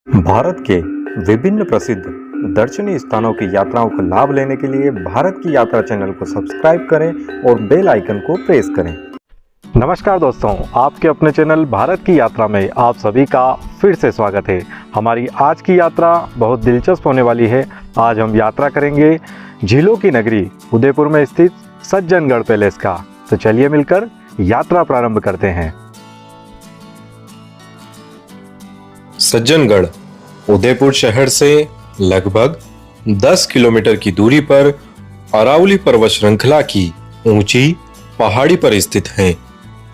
भारत के विभिन्न प्रसिद्ध दर्शनीय स्थानों की यात्राओं का लाभ लेने के लिए भारत की यात्रा चैनल को सब्सक्राइब करें और बेल आइकन को प्रेस करें। नमस्कार दोस्तों, आपके अपने चैनल भारत की यात्रा में आप सभी का फिर से स्वागत है। हमारी आज की यात्रा बहुत दिलचस्प होने वाली है। आज हम यात्रा करेंगे झीलों की नगरी उदयपुर में स्थित सज्जनगढ़ पैलेस का। तो चलिए मिलकर यात्रा प्रारंभ करते हैं। सज्जनगढ़ उदयपुर शहर से लगभग 10 किलोमीटर की दूरी पर अरावली पर्वत श्रृंखला की ऊंची पहाड़ी पर स्थित है।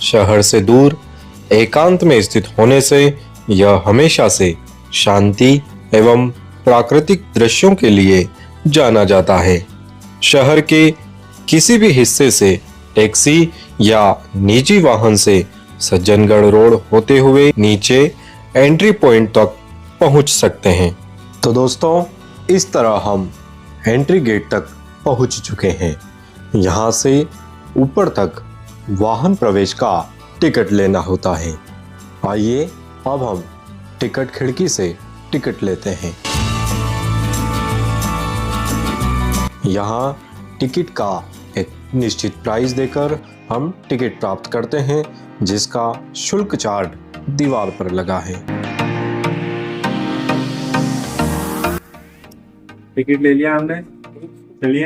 शहर से दूर एकांत में स्थित होने से यह हमेशा से शांति एवं प्राकृतिक दृश्यों के लिए जाना जाता है। शहर के किसी भी हिस्से से टैक्सी या निजी वाहन से सज्जनगढ़ रोड होते हुए नीचे एंट्री पॉइंट तक पहुंच सकते हैं। तो दोस्तों, इस तरह हम एंट्री गेट तक पहुंच चुके हैं। यहां से ऊपर तक वाहन प्रवेश का टिकट लेना होता है। आइए अब हम टिकट खिड़की से टिकट लेते हैं। यहां टिकट का एक निश्चित प्राइस देकर हम टिकट प्राप्त करते हैं, जिसका शुल्क चार्ट दीवार पर लगा है। टिकट ले लिया हमने, चलिए।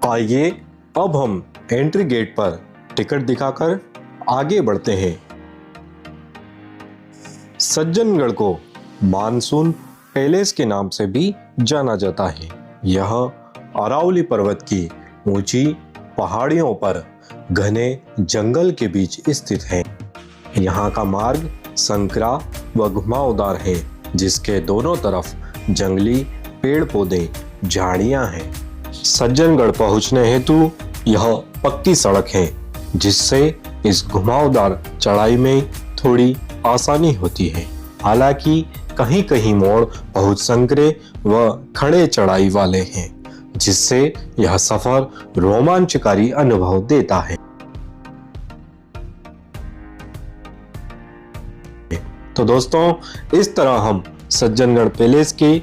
आइए अब हम एंट्री गेट पर टिकट दिखाकर आगे बढ़ते हैं। सज्जनगढ़ को मानसून पैलेस के नाम से भी जाना जाता है। यह अरावली पर्वत की ऊंची पहाड़ियों पर घने जंगल के बीच स्थित है। यहाँ का मार्ग संकरा व घुमावदार है, जिसके दोनों तरफ जंगली पेड़ पौधे झाड़ियां हैं। सज्जनगढ़ पहुंचने हेतु यह पक्की सड़क है, जिससे इस घुमावदार चढ़ाई में थोड़ी आसानी होती है। हालांकि कहीं कहीं मोड़ बहुत संकरे व खड़े चढ़ाई वाले हैं, जिससे यह सफर रोमांचकारी अनुभव देता है। तो दोस्तों, इस तरह हम सज्जनगढ़ पैलेस के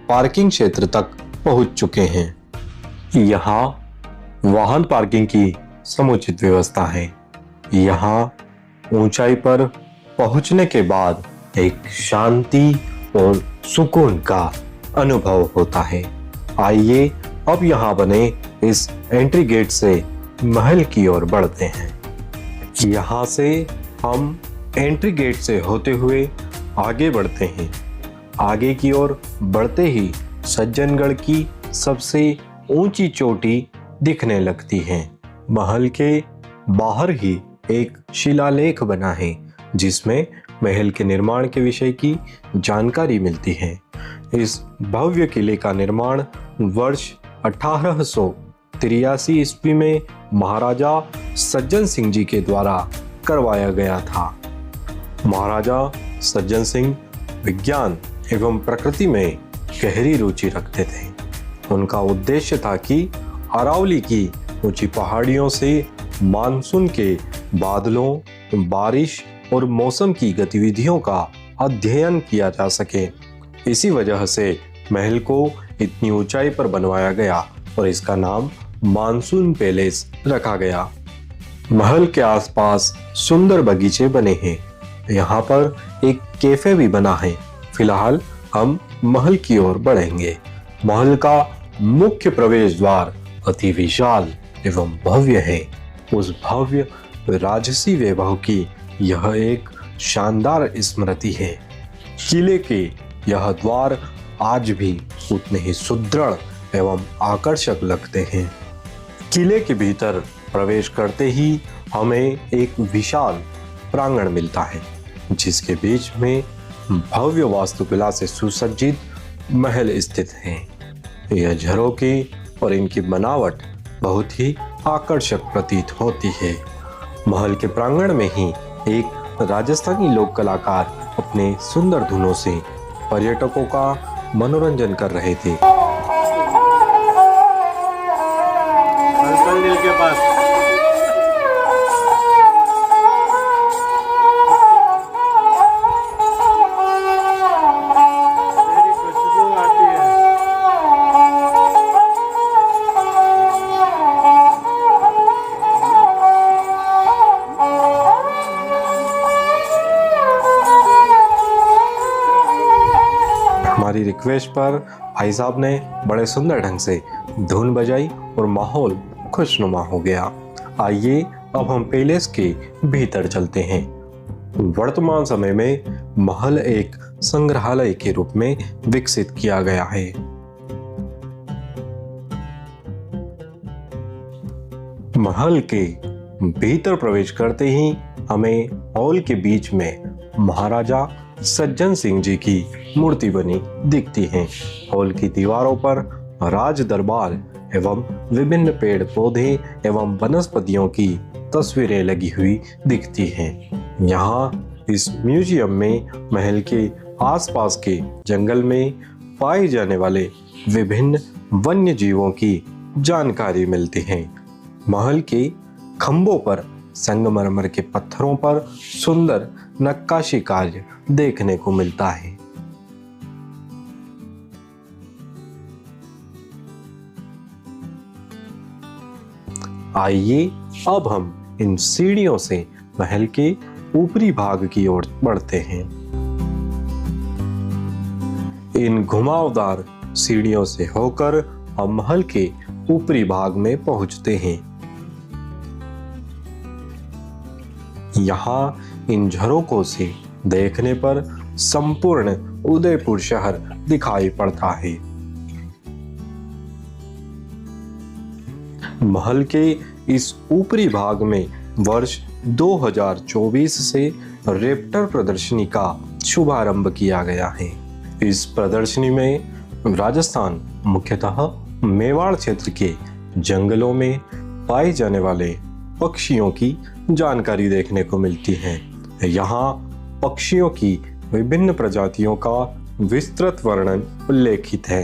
पार्किंग क्षेत्र तक पहुंच चुके हैं। यहाँ वाहन पार्किंग की समुचित व्यवस्था है। यहाँ ऊंचाई पर पहुंचने के बाद एक शांति और सुकून का अनुभव होता है। आइए अब यहाँ बने इस एंट्री गेट से महल की ओर बढ़ते हैं। यहाँ से हम एंट्री गेट से होते हुए आगे बढ़ते हैं। आगे की ओर बढ़ते ही सज्जनगढ़ की सबसे ऊंची चोटी दिखने लगती है। महल के बाहर ही एक शिलालेख बना है, जिसमें महल के निर्माण के विषय की जानकारी मिलती है। इस भव्य किले का निर्माण वर्ष 1883 ईस्वी में महाराजा सज्जन सिंह जी के द्वारा करवाया गया था। महाराजा सज्जन सिंह विज्ञान एवं प्रकृति में गहरी रुचि रखते थे। उनका उद्देश्य था कि अरावली की ऊंची पहाड़ियों से मानसून के बादलों, बारिश और मौसम की गतिविधियों का अध्ययन किया जा सके। इसी वजह से महल को इतनी ऊंचाई पर बनवाया गया और इसका नाम मानसून पैलेस रखा गया। महल के आसपास सुंदर बगीचे बने हैं। यहाँ पर एक कैफे भी बना है। फिलहाल हम महल की ओर बढ़ेंगे। महल का मुख्य प्रवेश द्वार अति विशाल एवं भव्य है। उस भव्य राजसी वैभव की यह एक शानदार स्मृति है। किले के यह द्वार आज भी उतने ही सुदृढ़ एवं आकर्षक लगते हैं। किले के भीतर प्रवेश करते ही हमें एक विशाल प्रांगण मिलता है, जिसके बीच में भव्य वास्तुकला से सुसज्जित महल स्थित है। यह झरोखे और इनकी बनावट बहुत ही आकर्षक प्रतीत होती है। महल के प्रांगण में ही एक राजस्थानी लोक कलाकार अपने सुंदर धुनों से पर्यटकों का मनोरंजन कर रहे थे। के पास रिक्वेस्ट पर भाई साहब ने बड़े सुंदर ढंग से धुन बजाई और माहौल खुशनुमा हो गया। आइए अब हम पैलेस के भीतर चलते हैं। वर्तमान समय में महल एक संग्रहालय के रूप में विकसित किया गया है। महल के भीतर प्रवेश करते ही हमें हॉल के बीच में महाराजा सज्जन सिंह जी की मूर्ति बनी दिखती है। हॉल की दीवारों पर राज दरबार एवं विभिन्न पेड़ पौधे एवं वनस्पतियों की तस्वीरें लगी हुई दिखती हैं। यहाँ इस म्यूजियम में महल के आसपास के जंगल में पाए जाने वाले विभिन्न वन्य जीवों की जानकारी मिलती है। महल के खंभों पर संगमरमर के पत्थरों पर सुंदर नक्काशी कार्य देखने को मिलता है। आइए अब हम इन सीढ़ियों से महल के ऊपरी भाग की ओर बढ़ते हैं। इन घुमावदार सीढ़ियों से होकर हम महल के ऊपरी भाग में पहुंचते हैं। यहाँ इन झरोकों से देखने पर संपूर्ण उदयपुर शहर दिखाई पड़ता है। महल के इस ऊपरी भाग में वर्ष 2024 से रैप्टर प्रदर्शनी का शुभारंभ किया गया है। इस प्रदर्शनी में राजस्थान, मुख्यतः मेवाड़ क्षेत्र के जंगलों में पाए जाने वाले पक्षियों की जानकारी देखने को मिलती है। यहाँ पक्षियों की विभिन्न प्रजातियों का विस्तृत वर्णन उल्लेखित है।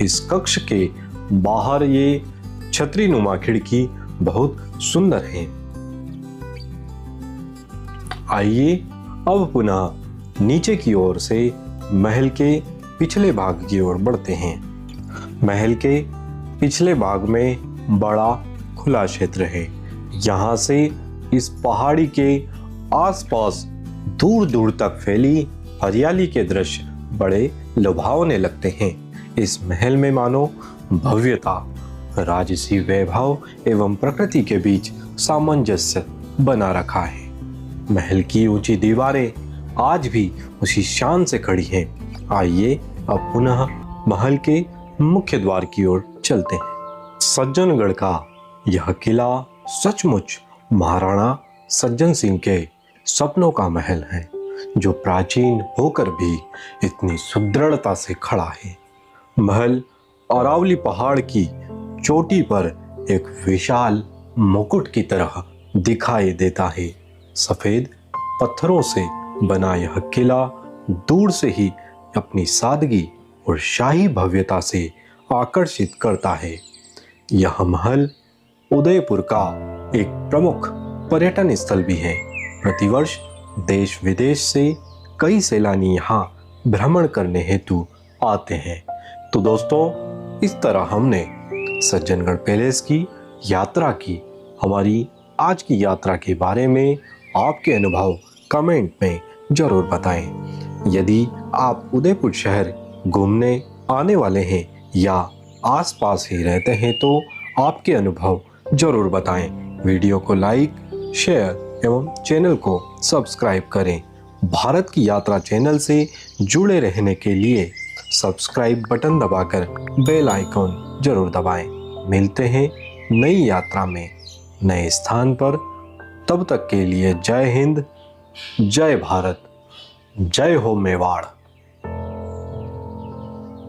इस कक्ष के बाहर ये छतरीनुमा खिड़की बहुत सुंदर है। आइए अब पुनः नीचे की ओर से महल के पिछले भाग की ओर बढ़ते हैं। महल के पिछले भाग में बड़ा खुला क्षेत्र है। यहाँ से इस पहाड़ी के आसपास दूर दूर तक फैली हरियाली के दृश्य बड़े लुभावने लगते हैं। इस महल में मानो भव्यता, राजसी वैभव एवं प्रकृति के बीच सामंजस्य बना रखा है। महल की ऊंची दीवारें आज भी उसी शान से खड़ी हैं। आइए अब पुनः महल के मुख्य द्वार की ओर चलते हैं। सज्जनगढ़ का यह किला सचमुच महाराणा सज्जन सिंह के सपनों का महल है, जो प्राचीन होकर भी इतनी सुदृढ़ता से खड़ा है। महल अरावली पहाड़ की चोटी पर एक विशाल मुकुट की तरह दिखाई देता है। सफेद पत्थरों से बना यह किला दूर से ही अपनी सादगी और शाही भव्यता से आकर्षित करता है। यह महल उदयपुर का एक प्रमुख पर्यटन स्थल भी है। प्रतिवर्ष देश विदेश से कई सैलानी यहाँ भ्रमण करने हेतु आते हैं। तो दोस्तों, इस तरह हमने सज्जनगढ़ पैलेस की यात्रा की। हमारी आज की यात्रा के बारे में आपके अनुभव कमेंट में जरूर बताएं। यदि आप उदयपुर शहर घूमने आने वाले हैं या आसपास ही रहते हैं तो आपके अनुभव जरूर बताएं। वीडियो को लाइक, शेयर एवं चैनल को सब्सक्राइब करें। भारत की यात्रा चैनल से जुड़े रहने के लिए सब्सक्राइब बटन दबाकर बेल आइकॉन जरूर दबाएं। मिलते हैं नई यात्रा में नए स्थान पर। तब तक के लिए जय हिंद, जय भारत, जय हो मेवाड़।